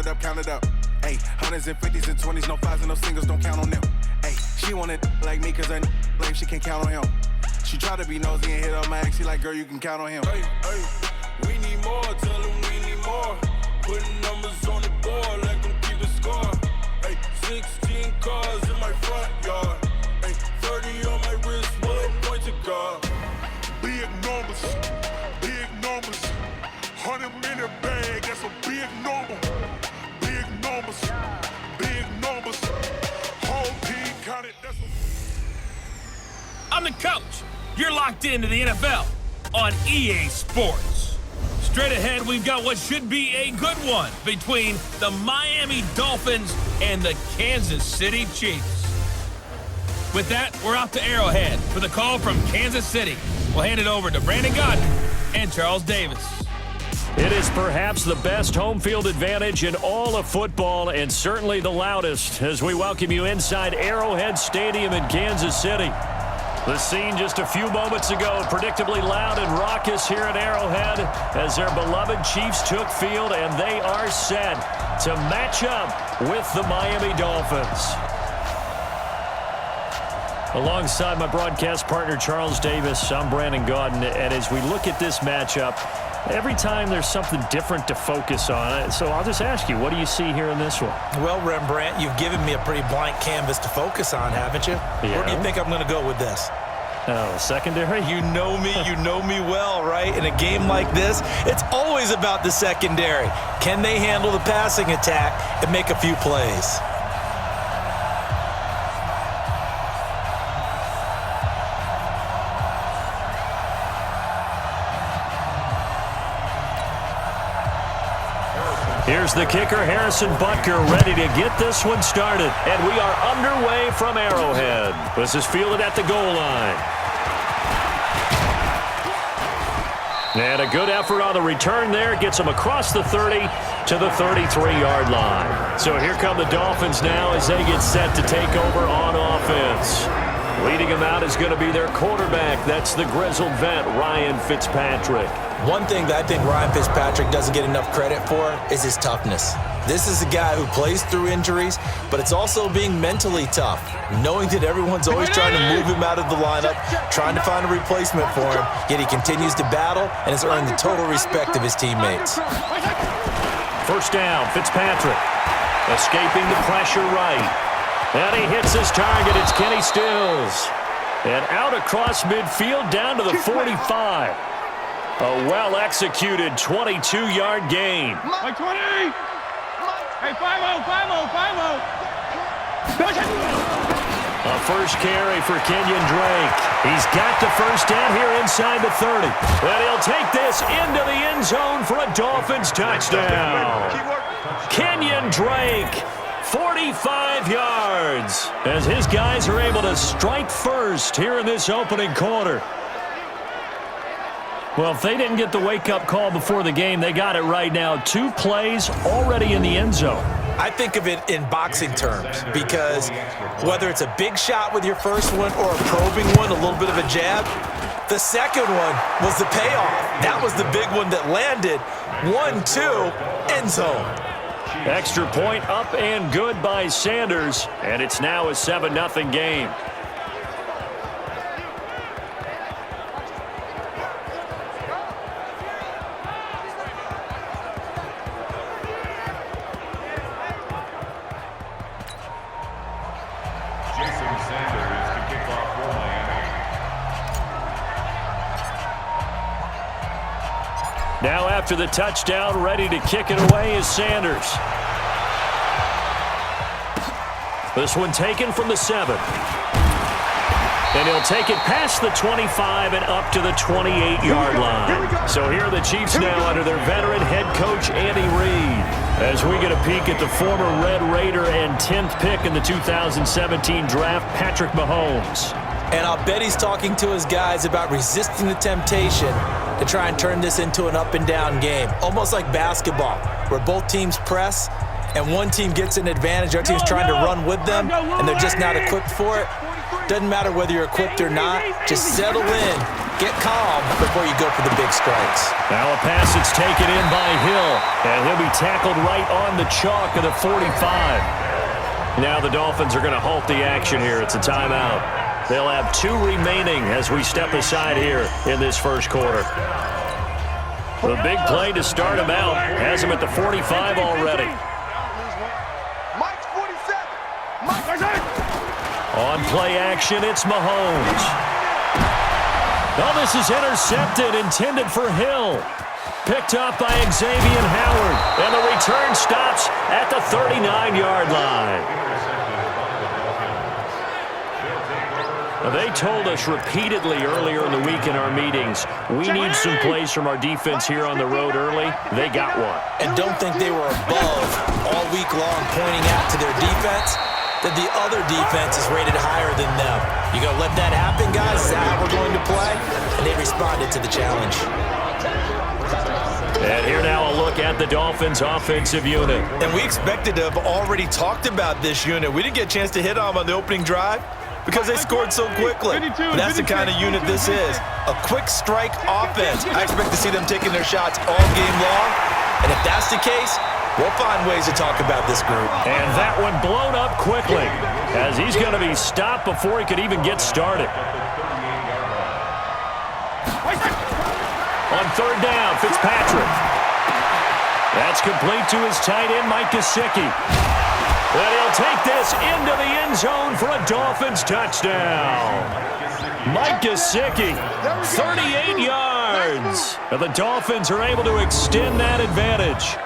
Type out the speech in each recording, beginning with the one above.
it up, count it up. Hey, hundreds and fifties and 20s, no fives and no singles, don't count on them. Hey, she wanted like me cause her lame, she can't count on him. She try to be nosy and hit up my ex, she like, girl, you can count on him. Hey, we need more, tell them we need more. Putting numbers on the board, let them keep the score. Hey, 16 cars in my front yard. Hey, 30 on my wrist, bullet point to God. Big numbers, 100-minute bag, that's a big number. Big numbers, whole team counted, that's a... I'm the coach. You're locked into the NFL on EA Sports. Straight ahead, we've got what should be a good one between the Miami Dolphins and the Kansas City Chiefs. With that, we're off to Arrowhead for the call from Kansas City. We'll hand it over to Brandon Godden and Charles Davis. It is perhaps the best home field advantage in all of football and certainly the loudest as we welcome you inside Arrowhead Stadium in Kansas City. The scene just a few moments ago, predictably loud and raucous here at Arrowhead as their beloved Chiefs took field, and they are set to match up with the Miami Dolphins. Alongside my broadcast partner, Charles Davis, I'm Brandon Godden, and as we look at this matchup, every time there's something different to focus on. So I'll just ask you, what do you see here in this one? Well, Rembrandt, you've given me a pretty blank canvas to focus on, haven't you? Yeah. Where do you think I'm going to go with this? Oh, secondary? You know me well, right? In a game like this, it's always about the secondary. Can they handle the passing attack and make a few plays? Here's the kicker, Harrison Butker, ready to get this one started. And we are underway from Arrowhead. This is fielded at the goal line. And a good effort on the return there. Gets him across the 30 to the 33-yard line. So here come the Dolphins now as they get set to take over on offense. Leading them out is going to be their quarterback. That's the grizzled vet, Ryan Fitzpatrick. One thing that I think Ryan Fitzpatrick doesn't get enough credit for is his toughness. This is a guy who plays through injuries, but it's also being mentally tough, knowing that everyone's always trying to move him out of the lineup, trying to find a replacement for him, yet he continues to battle and has earned the total respect of his teammates. First down, Fitzpatrick escaping the pressure right. And he hits his target. It's Kenny Stills. And out across midfield down to the 45. A well-executed 22-yard gain. Like 20! Hey, 5-0, 5-0, 5-0. A first carry for Kenyan Drake. He's got the first down here inside the 30. And he'll take this into the end zone for a Dolphins touchdown. Kenyan Drake, 45 yards, as his guys are able to strike first here in this opening quarter. Well, if they didn't get the wake-up call before the game, they got it right now. 2 plays already in the end zone. I think of it in boxing terms because whether it's a big shot with your first one or a probing one, a little bit of a jab, the second one was the payoff. That was the big one that landed. 1-2, end zone. Extra point up and good by Sanders, and it's now a 7-0 game. Now after the touchdown, ready to kick it away is Sanders. This one taken from the 7. And he'll take it past the 25 and up to the 28-yard line. So here are the Chiefs now under their veteran head coach, Andy Reid, as we get a peek at the former Red Raider and 10th pick in the 2017 draft, Patrick Mahomes. And I'll bet he's talking to his guys about resisting the temptation to try and turn this into an up-and-down game, almost like basketball, where both teams press and one team gets an advantage, our team's trying to run with them, and they're just not equipped for it. Doesn't matter whether you're equipped or not, just settle in Get calm before you go for the big strikes. Now a pass that's taken in by Hill, and he'll be tackled right on the chalk of the 45. Now the Dolphins are going to halt the action here. It's a timeout. They'll have 2 remaining as we step aside here in this first quarter. The big play to start him out has him at the 45 already. On play action, it's Mahomes. Oh, this is intercepted, intended for Hill. Picked up by Xavier Howard. And the return stops at the 39-yard line. Now, they told us repeatedly earlier in the week in our meetings, we need some plays from our defense here on the road early. They got one. And don't think they were above all week long pointing out to their defense that the other defense is rated higher than them. You gonna let that happen, guys? Is that how we're going to play? And they responded to the challenge. And here now a look at the Dolphins' offensive unit. And we expected to have already talked about this unit. We didn't get a chance to hit on the opening drive because they scored so quickly. But that's the kind of unit this is. A quick strike offense. I expect to see them taking their shots all game long. And if that's the case, we'll find ways to talk about this group. And that one blown up quickly as he's going to be stopped before he could even get started. On third down, Fitzpatrick. That's complete to his tight end, Mike Gesicki. And he'll take this into the end zone for a Dolphins touchdown. Mike Gesicki, 38 yards. And the Dolphins are able to extend that advantage.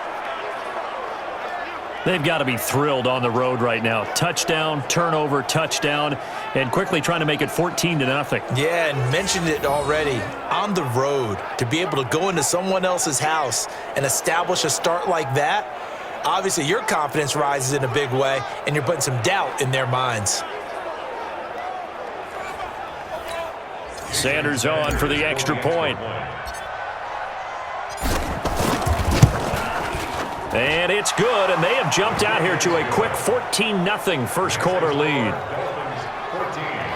They've got to be thrilled on the road right now. Touchdown, turnover, touchdown, and quickly trying to make it 14-0. Yeah, and mentioned it already. On the road, to be able to go into someone else's house and establish a start like that, obviously your confidence rises in a big way, and you're putting some doubt in their minds. Sanders on for the extra point. And it's good, and they have jumped out here to a quick 14-0 first quarter lead.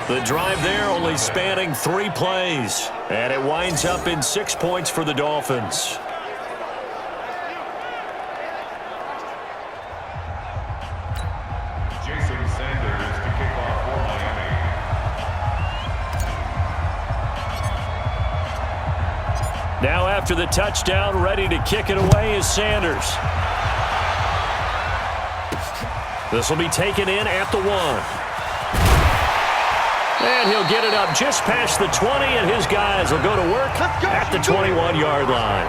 The drive there only spanning 3 plays, and it winds up in 6 points for the Dolphins. Now after the touchdown, ready to kick it away is Sanders. This will be taken in at the 1. And he'll get it up just past the 20, and his guys will go to work at the 21-yard line.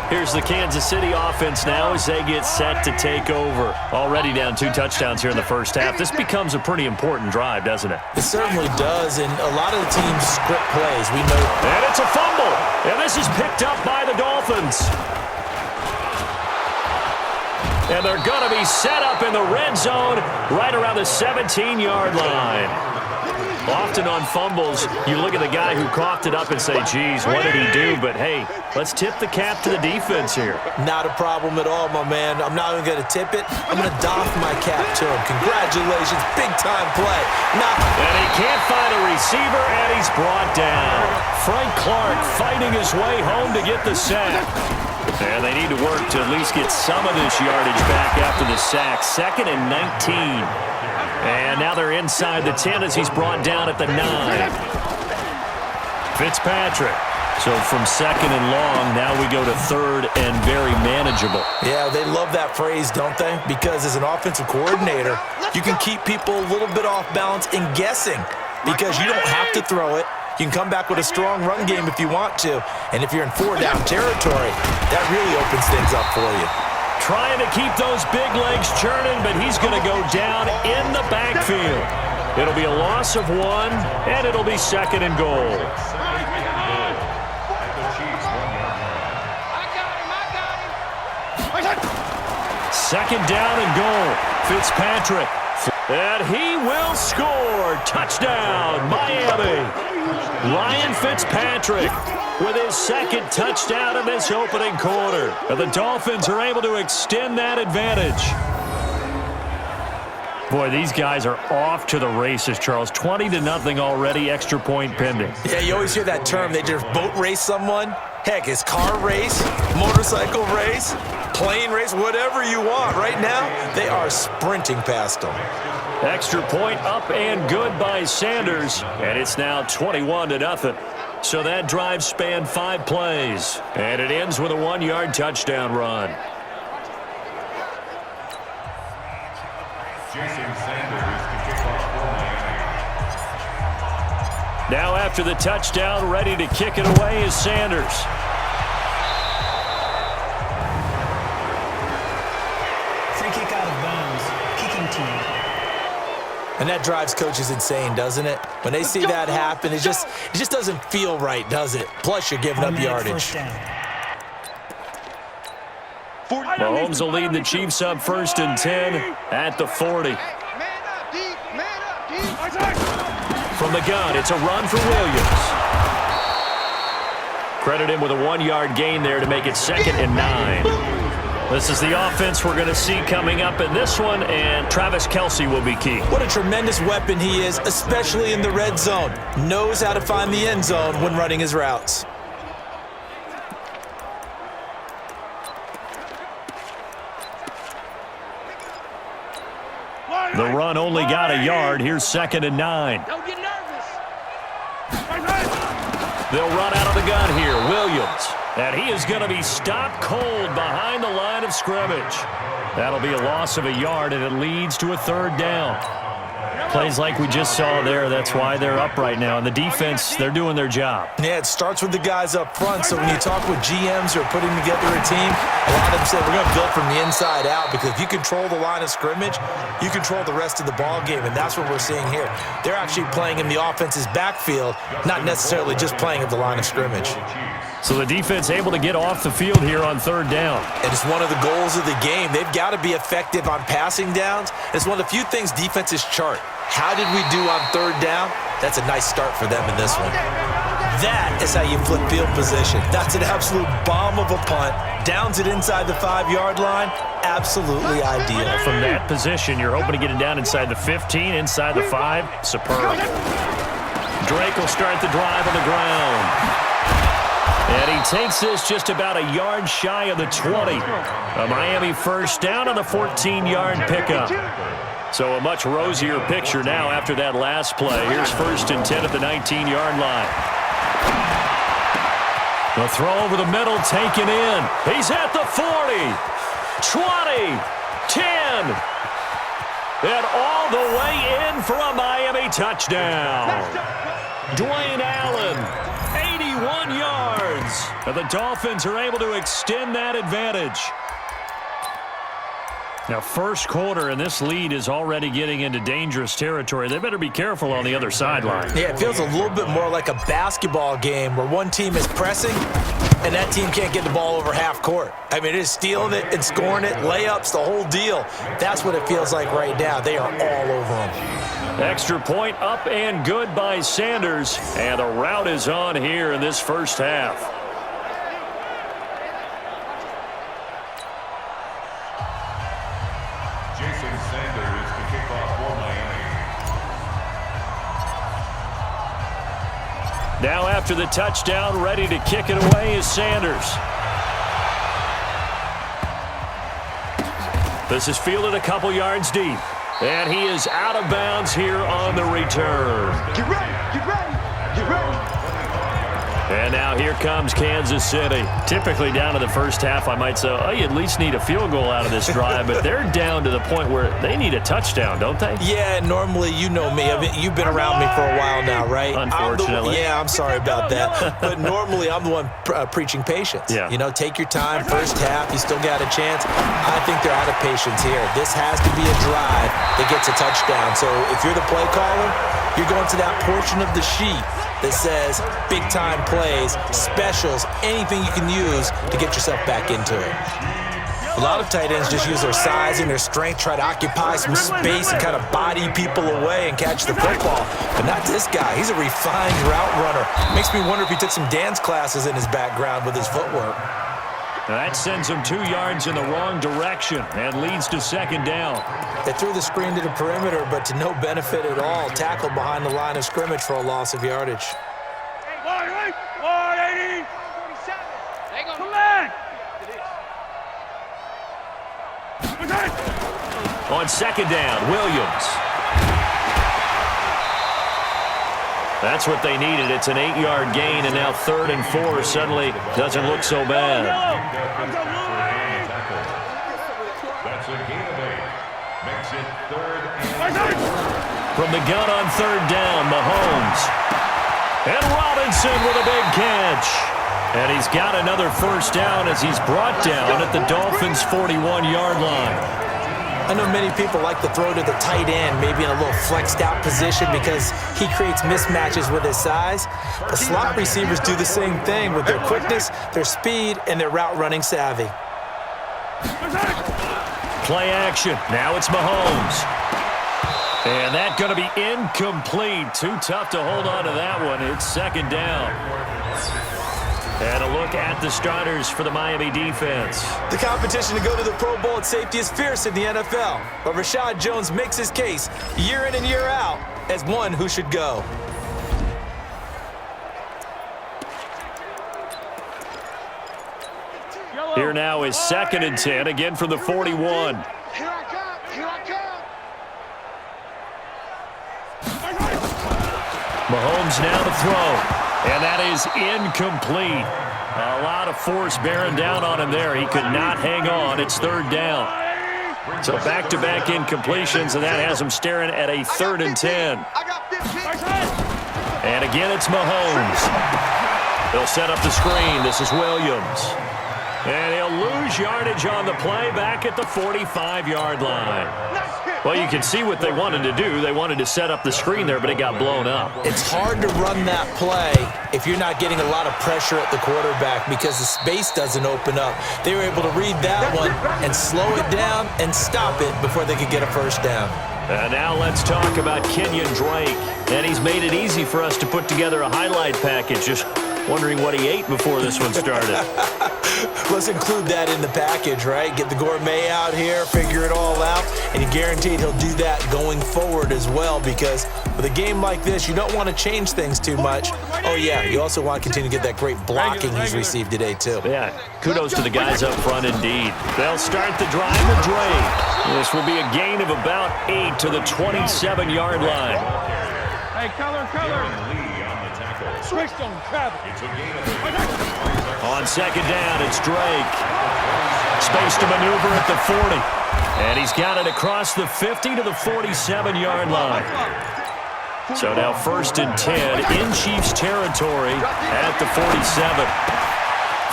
Here's the Kansas City offense now as they get set to take over. Already down 2 touchdowns here in the first half. This becomes a pretty important drive, doesn't it? It certainly does, and a lot of the teams script plays. We know. And it's a fumble, and this is picked up by the Dolphins. And they're going to be set up in the red zone right around the 17-yard line. Often on fumbles, you look at the guy who coughed it up and say, geez, what did he do? But, hey, let's tip the cap to the defense here. Not a problem at all, my man. I'm not even going to tip it. I'm going to doff my cap to him. Congratulations. Big-time play. And he can't find a receiver, and he's brought down. Frank Clark fighting his way home to get the sack. And they need to work to at least get some of this yardage back after the sack. 2nd and 19. And now they're inside the 10 as he's brought down at the 9. Fitzpatrick. So from 2nd and long, now we go to 3rd and very manageable. Yeah, they love that phrase, don't they? Because as an offensive coordinator, you can keep people a little bit off balance in guessing because you don't have to throw it. You can come back with a strong run game if you want to. And if you're in 4-down territory, that really opens things up for you. Trying to keep those big legs churning, but he's going to go down in the backfield. It'll be a loss of 1, and it'll be 2nd and goal. Second down and goal. Fitzpatrick. And he will score. Touchdown, Miami. Ryan Fitzpatrick with his 2nd touchdown in this opening quarter. And the Dolphins are able to extend that advantage. Boy, these guys are off to the races, Charles. 20-0 already, extra point pending. Yeah, you always hear that term. They just boat race someone. Heck, it's car race, motorcycle race, plane race, whatever you want. Right now, they are sprinting past them. Extra point up and good by Sanders, and it's now 21-0. So that drive spanned 5 plays, and it ends with a 1-yard touchdown run. Now after the touchdown, ready to kick it away is Sanders. Free kick out of bounds, kicking team. And that drives coaches insane, doesn't it? When they see that happen, it just doesn't feel right, does it? Plus, you're giving up yardage. Mahomes will lead the Chiefs up 1st and 10 at the 40. From the gun, it's a run for Williams. Credit him with a 1-yard gain there to make it 2nd and 9. This is the offense we're going to see coming up in this one, and Travis Kelce will be key. What a tremendous weapon he is, especially in the red zone. Knows how to find the end zone when running his routes. The run only got a yard. Here's 2nd and 9. Don't get nervous. They'll run out of the gun here. Williams. And he is going to be stopped cold behind the line of scrimmage. That'll be a loss of a yard, and it leads to a 3rd down. Plays like we just saw there, that's why they're up right now. And the defense, they're doing their job. Yeah, it starts with the guys up front. So when you talk with GMs who are putting together a team, a lot of them say we're going to build from the inside out, because if you control the line of scrimmage, you control the rest of the ball game, and that's what we're seeing here. They're actually playing in the offense's backfield, not necessarily just playing at the line of scrimmage. So the defense able to get off the field here on 3rd down. And it's one of the goals of the game. They've got to be effective on passing downs. It's one of the few things defenses chart. How did we do on 3rd down? That's a nice start for them in this one. That is how you flip field position. That's an absolute bomb of a punt. Downs it inside the 5-yard line. Absolutely ideal. From that position, you're hoping to get it down inside the 15, inside the 5. Superb. Drake will start the drive on the ground. And he takes this just about a yard shy of the 20. A Miami 1st down on the 14-yard pickup. So a much rosier picture now after that last play. Here's 1st and 10 at the 19-yard line. The throw over the middle taken in. He's at the 40, 20, 10. And all the way in for a Miami touchdown. Dwayne Allen, 81 yards. And the Dolphins are able to extend that advantage. Now, 1st quarter, and this lead is already getting into dangerous territory. They better be careful on the other sideline. Yeah, it feels a little bit more like a basketball game where one team is pressing and that team can't get the ball over half court. I mean, it is stealing it and scoring it, layups, the whole deal. That's what it feels like right now. They are all over them. Extra point up and good by Sanders. And the route is on here in this 1st half. Now after the touchdown, ready to kick it away is Sanders. This is fielded a couple yards deep. And he is out of bounds here on the return. Get ready, get ready, get ready. And now here comes Kansas City. Typically down to the 1st half, I might say, oh, you at least need a field goal out of this drive. But they're down to the point where they need a touchdown, don't they? Yeah, normally, you know me. I mean, you've been around me for a while now, right? Unfortunately. I'm sorry about that. But normally, I'm the one preaching patience. Yeah. You know, take your time. 1st half, you still got a chance. I think they're out of patience here. This has to be a drive that gets a touchdown. So if you're the play caller, you're going to that portion of the sheet that says big-time plays, specials, anything you can use to get yourself back into it. A lot of tight ends just use their size and their strength, try to occupy some space and kind of body people away and catch the football. But not this guy. He's a refined route runner. Makes me wonder if he took some dance classes in his background with his footwork. That sends him 2 yards in the wrong direction and leads to second down. They threw the screen to the perimeter, but to no benefit at all. Tackled behind the line of scrimmage for a loss of yardage. On second down, Williams. That's what they needed. It's an 8-yard gain, and now 3rd and 4 suddenly doesn't look so bad. That's a gain of 8. Makes it 3rd and 8. From the gun on 3rd down, Mahomes. And Robinson with a big catch. And he's got another first down as he's brought down at the Dolphins' 41-yard line. I know many people like to throw to the tight end, maybe in a little flexed out position because he creates mismatches with his size. But slot receivers do the same thing with their quickness, their speed, and their route running savvy. Play action. Now it's Mahomes. And that's going to be incomplete. Too tough to hold on to that one. It's second down. And a look at the starters for the Miami defense. The competition to go to the Pro Bowl at safety is fierce in the NFL. But Rashad Jones makes his case year in and year out as one who should go. Here now is 2nd and 10, again from the 41. Here I come. Here I come. Mahomes now to throw. And that is incomplete. A lot of force bearing down on him there. He could not hang on. It's 3rd down. So back-to-back incompletions, and that has him staring at a 3rd and 10. And again, it's Mahomes. They'll set up the screen. This is Williams. And he'll lose yardage on the play back at the 45-yard line. Well, you can see what they wanted to do. They wanted to set up the screen there, but it got blown up. It's hard to run that play if you're not getting a lot of pressure at the quarterback because the space doesn't open up. They were able to read that one and slow it down and stop it before they could get a first down. And now let's talk about Kenyan Drake. And he's made it easy for us to put together a highlight package. Just wondering what he ate before this one started. Let's include that in the package, right? Get the gourmet out here, figure it all out, and you're guaranteed he'll do that going forward as well because with a game like this, you don't want to change things too much. Oh, yeah, you also want to continue to get that great blocking he's received today, too. Yeah, kudos to the guys up front indeed. They'll start the drive with Drake. This will be a gain of about 8 to the 27-yard line. Hey, color. Switched on Travis. On second down, it's Drake. Space to maneuver at the 40. And he's got it across the 50 to the 47-yard line. So now 1st and 10 in Chiefs territory at the 47.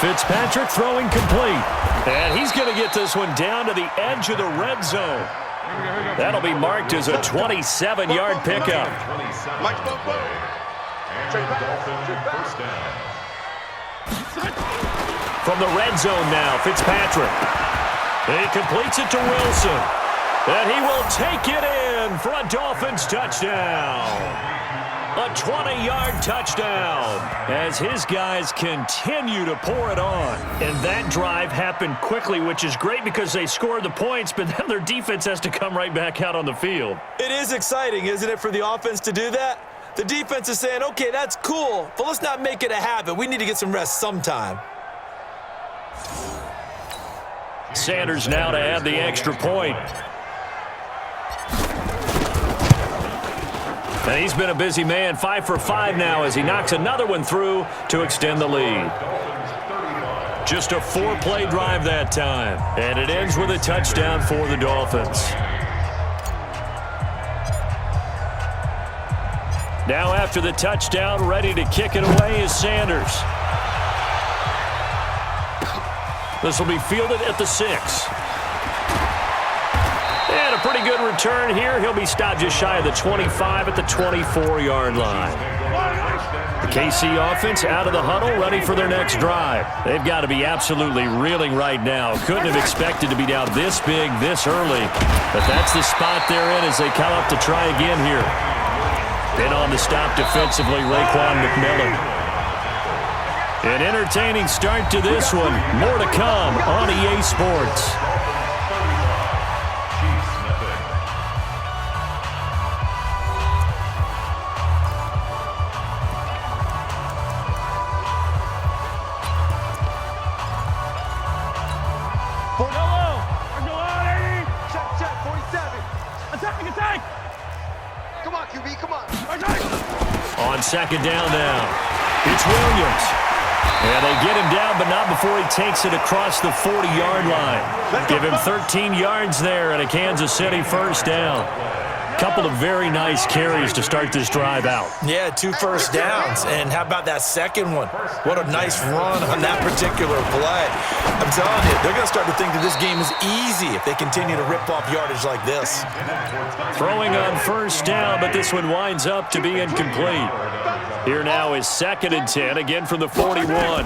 Fitzpatrick throwing complete. And he's going to get this one down to the edge of the red zone. That'll be marked as a 27-yard pickup. From the red zone now, Fitzpatrick. He completes it to Wilson. And he will take it in for a Dolphins touchdown. A 20-yard touchdown as his guys continue to pour it on. And that drive happened quickly, which is great because they scored the points, but then their defense has to come right back out on the field. It is exciting, isn't it, for the offense to do that? The defense is saying, okay, that's cool, but let's not make it a habit. We need to get some rest sometime. Sanders now to add the extra point. And he's been a busy man, 5 for 5 now as he knocks another one through to extend the lead. Just a 4-play drive that time. And it ends with a touchdown for the Dolphins. Now after the touchdown, ready to kick it away is Sanders. This will be fielded at the 6. And a pretty good return here. He'll be stopped just shy of the 25 at the 24-yard line. The KC offense out of the huddle, ready for their next drive. They've got to be absolutely reeling right now. Couldn't have expected to be down this big, this early. But that's the spot they're in as they come up to try again here. In on the stop defensively, Raekwon McMillan. An entertaining start to this one. More to come on EA Sports. On second down now, it's Williams. And they get him down, but not before he takes it across the 40-yard line. Give him 13 yards there and a Kansas City first down. Couple of very nice carries to start this drive out. Yeah, 2 first downs. And how about that second one? What a nice run on that particular play. I'm telling you, they're going to start to think that this game is easy if they continue to rip off yardage like this. Throwing on first down, but this one winds up to be incomplete. Here now is 2nd and 10, again from the 41. Now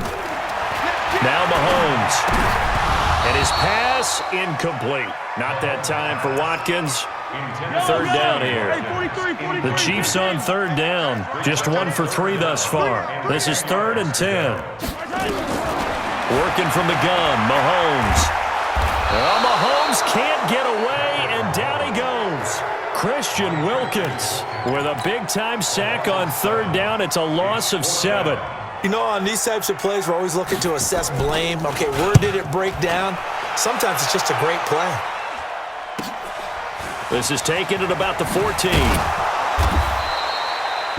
Mahomes. And his pass incomplete. Not that time for Watkins. 3rd down here. The Chiefs on 3rd down. Just 1 for 3 thus far. This is 3rd and 10. Working from the gun, Mahomes. Well, Mahomes can't get away, and down he goes. Christian Wilkins with a big-time sack on 3rd down. It's a loss of 7. You know, on these types of plays, we're always looking to assess blame. Okay, where did it break down? Sometimes it's just a great play. This is taken at about the 14.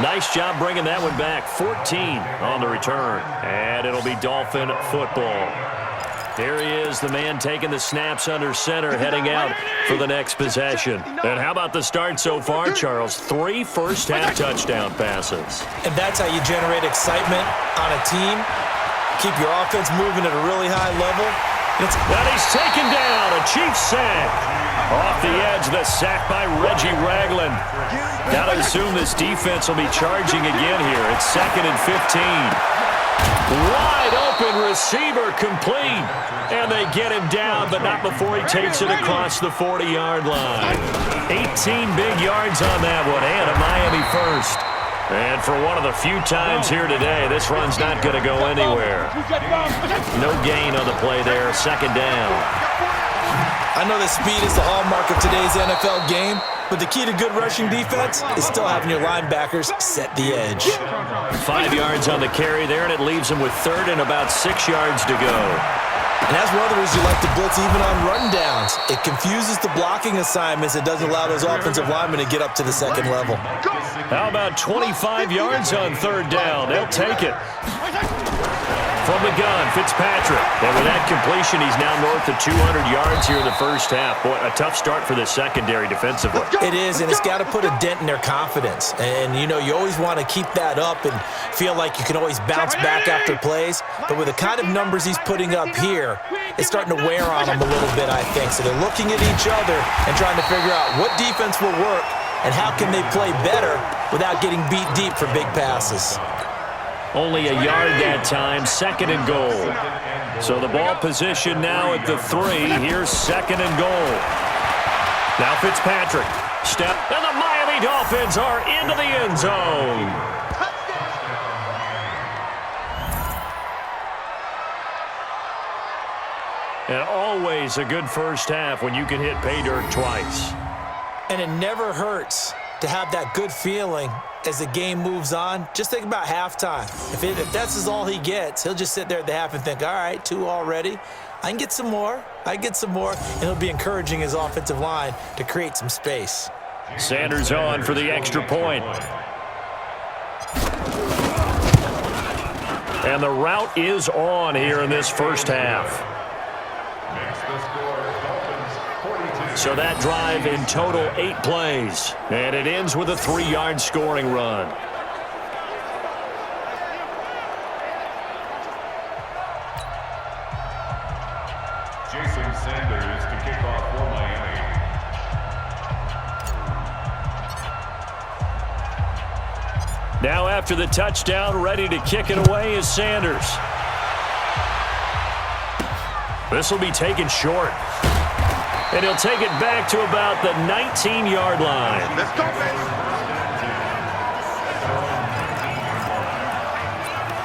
Nice job bringing that one back. 14 on the return. And it'll be Dolphin football. Here he is, the man taking the snaps under center, heading out for the next possession. And how about the start so far, Charles? 3 first-half touchdown passes. And that's how you generate excitement on a team. Keep your offense moving at a really high level. And he's taken down, a Chiefs sack. Off the edge, the sack by Reggie Ragland. Got to assume this defense will be charging again here. It's 2nd and 15. Wide open receiver complete. And they get him down, but not before he takes it across the 40-yard line. 18 big yards on that one, and a Miami first. And for one of the few times here today, this run's not going to go anywhere. No gain on the play there, 2nd down. I know that speed is the hallmark of today's NFL game, but the key to good rushing defense is still having your linebackers set the edge. 5 yards on the carry there, and it leaves him with 3rd and about 6 yards to go. And that's one of the reasons you like to blitz even on rundowns. It confuses the blocking assignments. It doesn't allow those offensive linemen to get up to the 2nd level. How about 25 yards on 3rd down? They'll take it. From the gun, Fitzpatrick. And with that completion, he's now north of 200 yards here in the first half. Boy, a tough start for the secondary defensively. It is, and it's got to put a dent in their confidence. And, you know, you always want to keep that up and feel like you can always bounce back after plays. But with the kind of numbers he's putting up here, it's starting to wear on them a little bit, I think. So they're looking at each other and trying to figure out what defense will work and how can they play better without getting beat deep for big passes. Only a yard that time, 2nd and goal. So the ball position now at the 3. Here's 2nd and goal. Now Fitzpatrick. Step, and the Miami Dolphins are into the end zone. And always a good first half when you can hit pay dirt twice. And it never hurts to have that good feeling as the game moves on. Just think about halftime. If that's all he gets, he'll just sit there at the half and think, all right, 2 already. I can get some more. And he'll be encouraging his offensive line to create some space. Sanders on for the extra point. And the route is on here in this first half. So that drive in total 8 plays. And it ends with a 3-yard scoring run. Jason Sanders to kick off for Miami. Now after the touchdown, ready to kick it away is Sanders. This will be taken short. And he'll take it back to about the 19-yard line. Let's go, baby.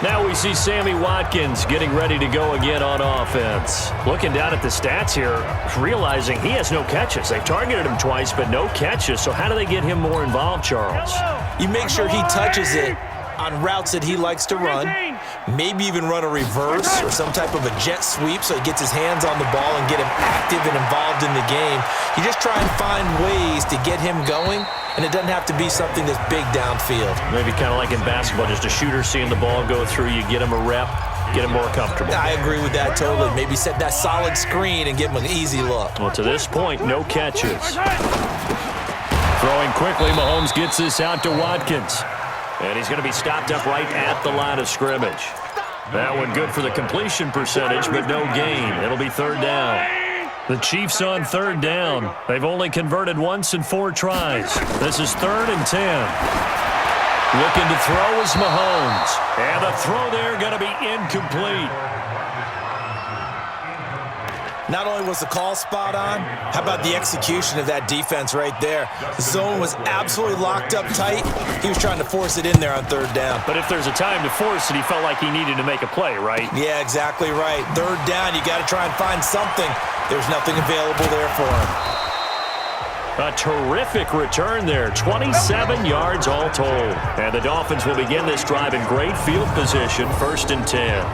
Now we see Sammy Watkins getting ready to go again on offense. Looking down at the stats here, realizing he has no catches. They've targeted him twice, but no catches. So how do they get him more involved, Charles? You make sure he touches it on routes that he likes to run, maybe even run a reverse or some type of a jet sweep so he gets his hands on the ball and get him active and involved in the game. You just try and find ways to get him going, and it doesn't have to be something that's big downfield. Maybe kind of like in basketball, just a shooter seeing the ball go through, you get him a rep, get him more comfortable. I agree with that totally. Maybe set that solid screen and give him an easy look. Well, to this point, no catches. Throwing quickly, Mahomes gets this out to Watkins. And he's going to be stopped up right at the line of scrimmage. That one good for the completion percentage, but no gain. It'll be third down. The Chiefs on third down. They've only converted once in 4 tries. This is 3rd and 10. Looking to throw is Mahomes. And the throw there going to be incomplete. Not only was the call spot on, how about the execution of that defense right there? The zone was absolutely locked up tight. He was trying to force it in there on third down. But if there's a time to force it, he felt like he needed to make a play, right? Yeah, exactly right. Third down, you got to try and find something. There's nothing available there for him. A terrific return there, 27 yards all told. And the Dolphins will begin this drive in great field position, 1st and 10.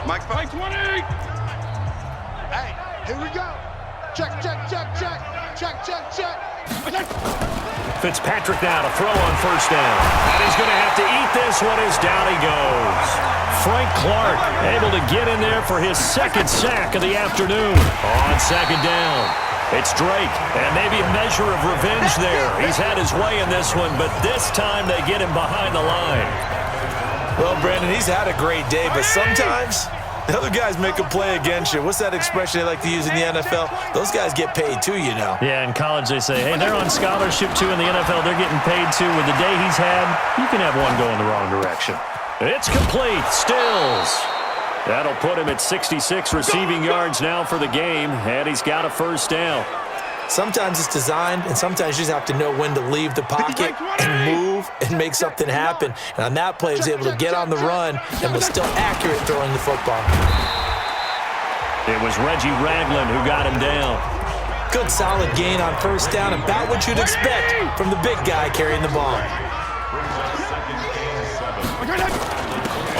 Mike 20! Hey, here we go. Check, check, check, check. Check, check, check. Fitzpatrick now to throw on 1st down. And he's going to have to eat this one as down he goes. Frank Clark able to get in there for his 2nd sack of the afternoon. On 2nd down, it's Drake. And maybe a measure of revenge there. He's had his way in this one, but this time they get him behind the line. Well, Brandon, he's had a great day, but sometimes the other guys make a play against you. What's that expression they like to use in the NFL? Those guys get paid too, you know. Yeah, in college they say, hey, they're on scholarship too. In the NFL, they're getting paid too. With the day he's had, you can have one go in the wrong direction. It's complete. Stills. That'll put him at 66 receiving yards now for the game, and he's got a 1st down. Sometimes it's designed, and sometimes you just have to know when to leave the pocket and move and make something happen. And on that play, he was able to get on the run and was still accurate throwing the football. It was Reggie Ragland who got him down. Good solid gain on 1st down, about what you'd expect from the big guy carrying the ball.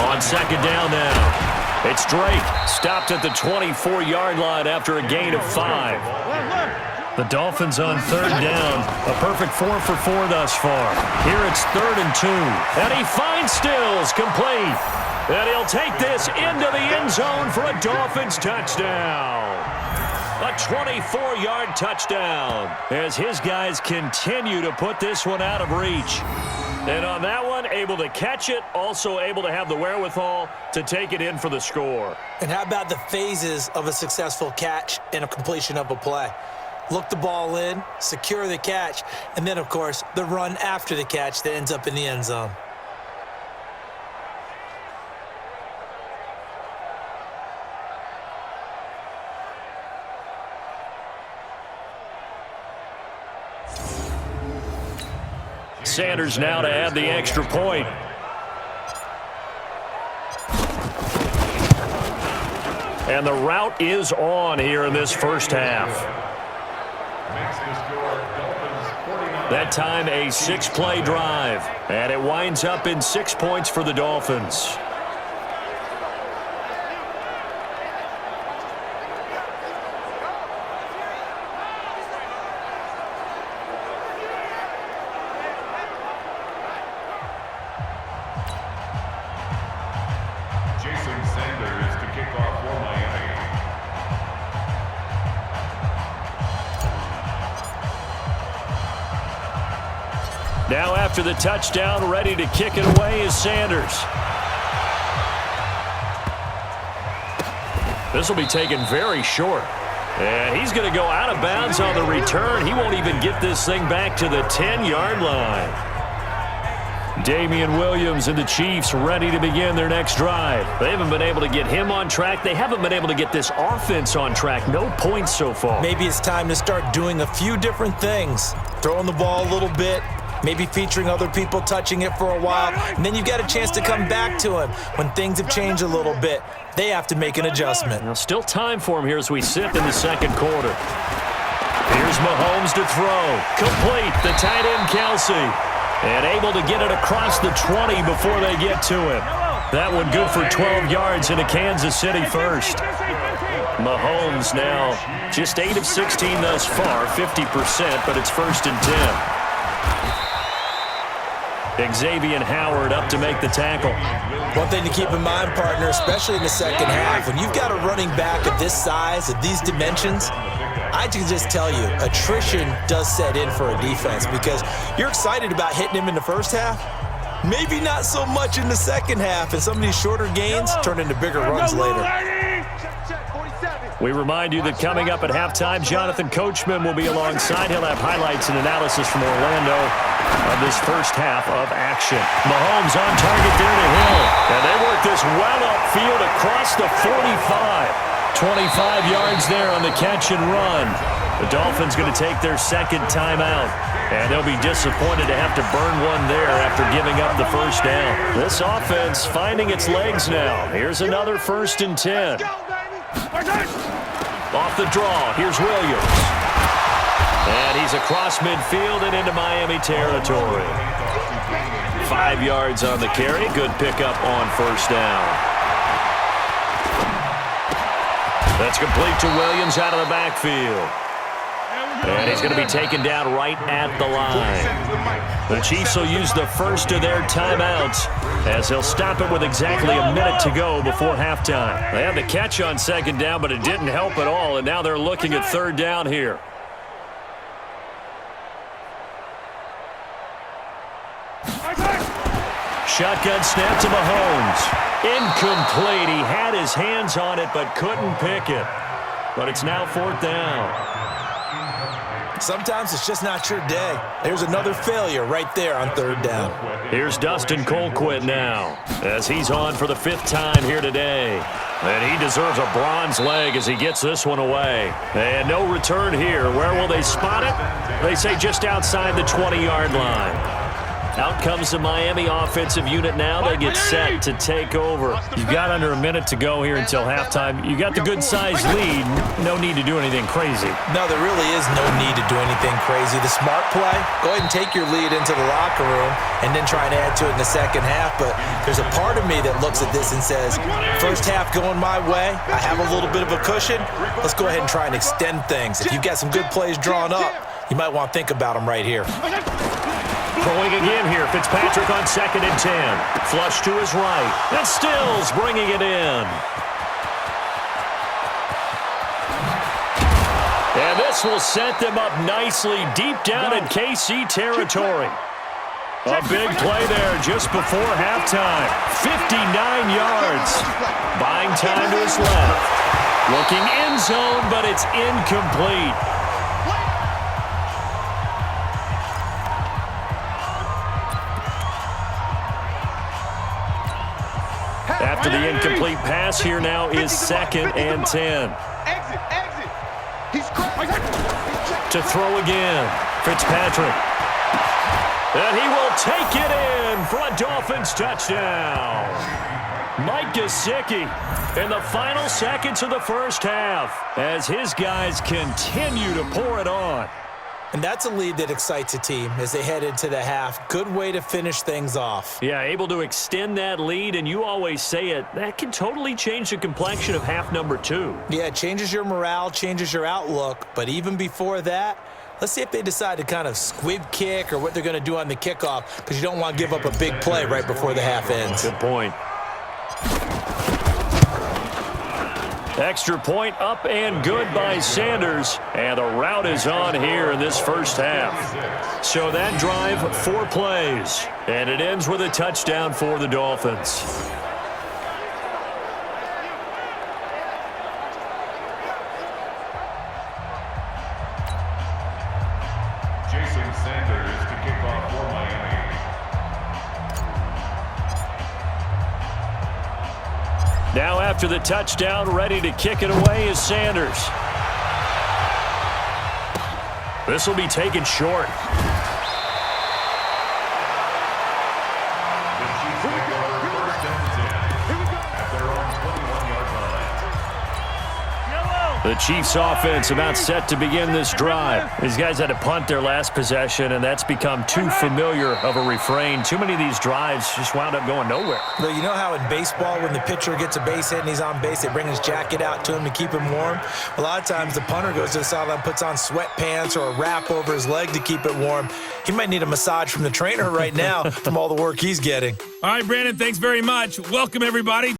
On 2nd down now, it's Drake. Stopped at the 24-yard line after a gain of 5. The Dolphins on 3rd down. A perfect 4 for 4 thus far. Here it's 3rd and 2. And he finds Stills complete. And he'll take this into the end zone for a Dolphins touchdown. A 24-yard touchdown as his guys continue to put this one out of reach. And on that one, able to catch it, also able to have the wherewithal to take it in for the score. And how about the phases of a successful catch and a completion of a play? Look the ball in, secure the catch, and then, of course, the run after the catch that ends up in the end zone. Sanders now to add the extra point. And the route is on here in this 1st half. That time a 6-play drive, and it winds up in 6 points for the Dolphins. Now after the touchdown, ready to kick it away is Sanders. This will be taken very short. And he's going to go out of bounds on the return. He won't even get this thing back to the 10-yard line. Damian Williams and the Chiefs ready to begin their next drive. They haven't been able to get him on track. They haven't been able to get this offense on track. No points so far. Maybe it's time to start doing a few different things. Throwing the ball a little bit, maybe featuring other people touching it for a while, and then you've got a chance to come back to him when things have changed a little bit. They have to make an adjustment. Now, still time for him here as we sit in the second quarter. Here's Mahomes to throw. Complete. The tight end, Kelsey. And able to get it across the 20 before they get to him. That one good for 12 yards into Kansas City first. Mahomes now just 8 of 16 thus far, 50%, but it's 1st and 10. Xavier Howard up to make the tackle. One thing to keep in mind, partner, especially in the second half, when you've got a running back of this size, of these dimensions, I can just tell you, attrition does set in for a defense because you're excited about hitting him in the first half. Maybe not so much in the second half, and some of these shorter gains turn into bigger runs later. We remind you that coming up at halftime, Jonathan Coachman will be alongside. He'll have highlights and analysis from Orlando of this first half of action. Mahomes on target there to Hill. And they work this well upfield across the 45. 25 yards there on the catch and run. The Dolphins going to take their second timeout. And they'll be disappointed to have to burn one there after giving up the first down. This offense finding its legs now. Here's another 1st and 10. Off the draw, here's Williams. And he's across midfield and into Miami territory. 5 yards on the carry. Good pickup on 1st down. That's complete to Williams out of the backfield. And he's going to be taken down right at the line. The Chiefs will use the first of their timeouts as they'll stop it with exactly a minute to go before halftime. They had the catch on 2nd down, but it didn't help at all, and now they're looking at 3rd down here. Shotgun snap to Mahomes. Incomplete. He had his hands on it but couldn't pick it. But it's now 4th down. Sometimes it's just not your day. There's another failure right there on 3rd down. Here's Dustin Colquitt now as he's on for the 5th time here today. And he deserves a bronze leg as he gets this one away. And no return here. Where will they spot it? They say just outside the 20-yard line. Out comes the Miami offensive unit now. They get set to take over. You've got under a minute to go here until halftime. You got the good-sized lead. No need to do anything crazy. No, there really is no need to do anything crazy. The smart play, go ahead and take your lead into the locker room and then try and add to it in the second half. But there's a part of me that looks at this and says, first half going my way. I have a little bit of a cushion. Let's go ahead and try and extend things. If you've got some good plays drawn up, you might want to think about them right here. Throwing again here, Fitzpatrick on 2nd and 10. Flush to his right. And Stills bringing it in. And this will set them up nicely deep down in KC territory. A big play there just before halftime. 59 yards. Buying time to his left. Looking end zone, but it's incomplete. After the incomplete pass, here now is 2nd and 10. To throw again, Fitzpatrick. And he will take it in for a Dolphins touchdown. Mike Gesicki in the final seconds of the first half as his guys continue to pour it on. And that's a lead that excites a team as they head into the half. Good way to finish things off. Yeah, able to extend that lead, and you always say it, that can totally change the complexion of half number 2. Yeah, it changes your morale, changes your outlook. But even before that, let's see if they decide to kind of squib kick or what they're going to do on the kickoff, because you don't want to give up a big play right before the half ends. Good point. Extra point up and good by Sanders. And the route is on here in this first half. So that drive, 4 plays. And it ends with a touchdown for the Dolphins. Now after the touchdown, ready to kick it away is Sanders. This will be taken short. The Chiefs offense about set to begin this drive. These guys had to punt their last possession, and that's become too familiar of a refrain. Too many of these drives just wound up going nowhere. But you know how in baseball, when the pitcher gets a base hit and he's on base, they bring his jacket out to him to keep him warm? A lot of times the punter goes to the sideline, puts on sweatpants or a wrap over his leg to keep it warm. He might need a massage from the trainer right now from all the work he's getting. All right, Brandon, thanks very much. Welcome, everybody.